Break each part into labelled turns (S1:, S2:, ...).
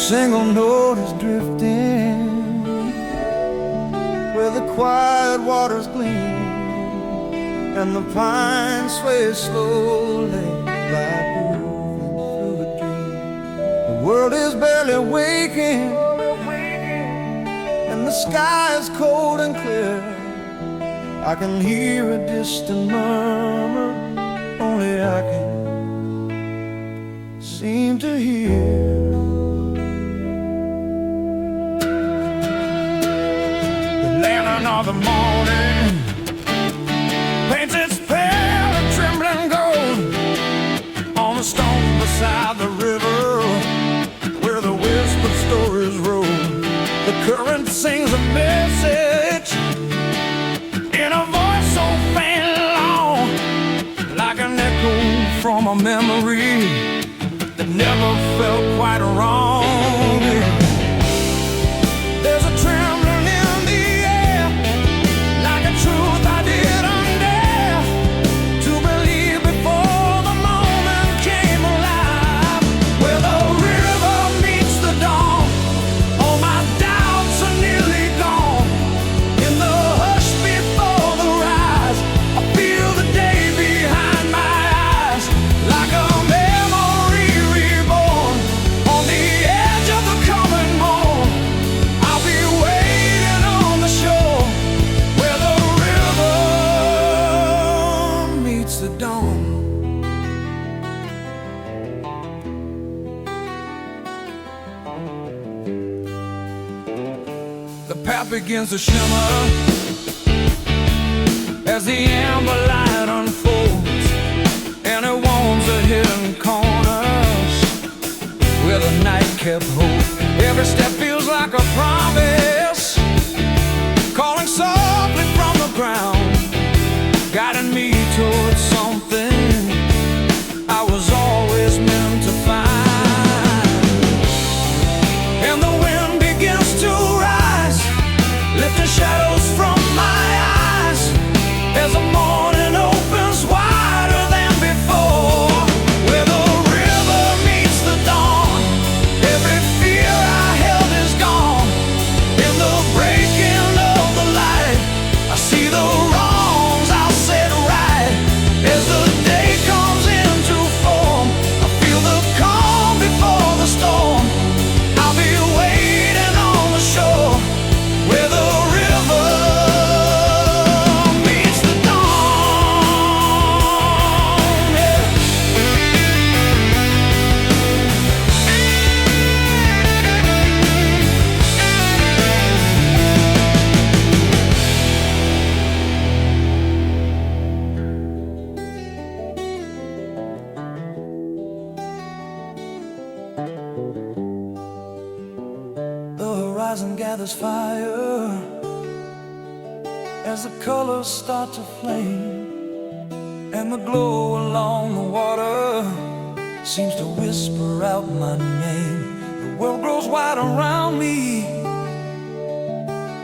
S1: single note is drifting where the quiet waters gleam and the pines sway slowly like moving through a dream. The world is barely waking and the sky is cold and clear. I can hear a distant murmur only I can seem to hear. Of the morning paints its pale and trembling gold on the stones beside the river where the whispered stories roll. The current sings a message in a voice so faint and long, like an echo from a memory that never felt quite wrong. There's a trembling in the air, like a truth I didn't dare to believe before the moment came alive. Where the river meets the dawn, all my doubts are nearly gone. In the hush before the rise, I feel the day behind my eyes, like a memory reborn on the edge of the coming morn. I'll be waiting on the shore where the river meets the dawn. The path begins to shimmer as the amber light unfolds, and it warms the hidden corners where the night kept hope. Every step feels like a promise, calling softly from the ground, guiding me towards something I was always meant to find. And the wind begins to rise, lifting shadows from my eyes as the morning opens wider than before. Where the river meets the dawn, every fear I held is gone. In the breaking of the light, I see the wrongs I'll set right. As the day comes into form, I feel the calm before the storm. I'll be waiting on the shore where the river meets the dawn. Yeah. The horizon gathers fire as the colors start to flame, and the glow along the water seems to whisper out my name. The world grows wide around me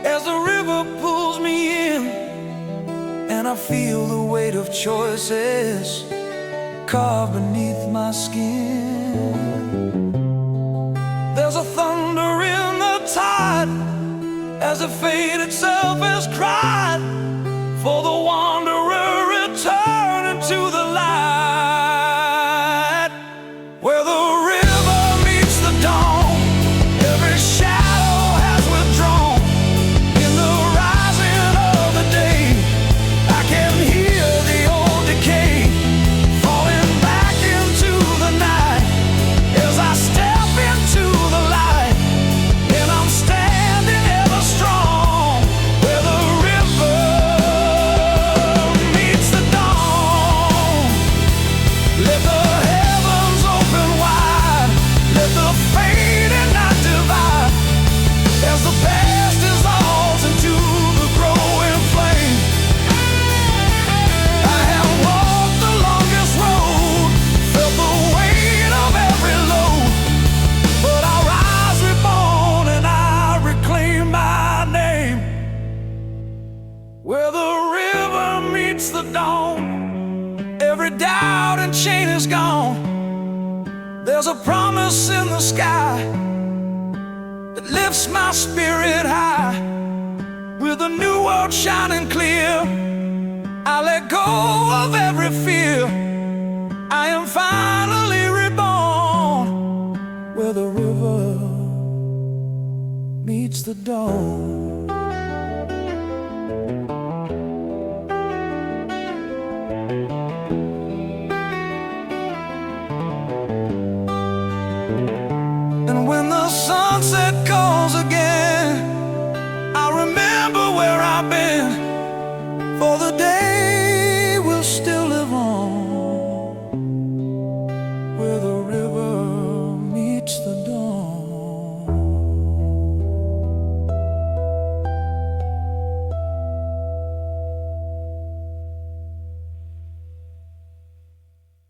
S1: as the river pulls me in, and I feel the weight of choices carved beneath my skin. There's a thunder in the tide as the fate itself has cried for the wanderer returning to the light. Where the river meets the dawn, every shadow has withdrawn. In the rising of the day, I can hear the old decay falling back into the night as I step into the light, and I'm standing ever strong. Where the river meets the dawn, let the heavens open wide, let the fading night divide as the past dissolves into the growing flame. I have walked the longest road, felt the weight of every load, but I'll rise reborn and I reclaim my name. Where the river meets the dawn, every doubt and chain is gone. There's a promise in the sky lifts my spirit high. With a new world shining clear, I let go of every fear. I am finally reborn, where the river meets the dawn.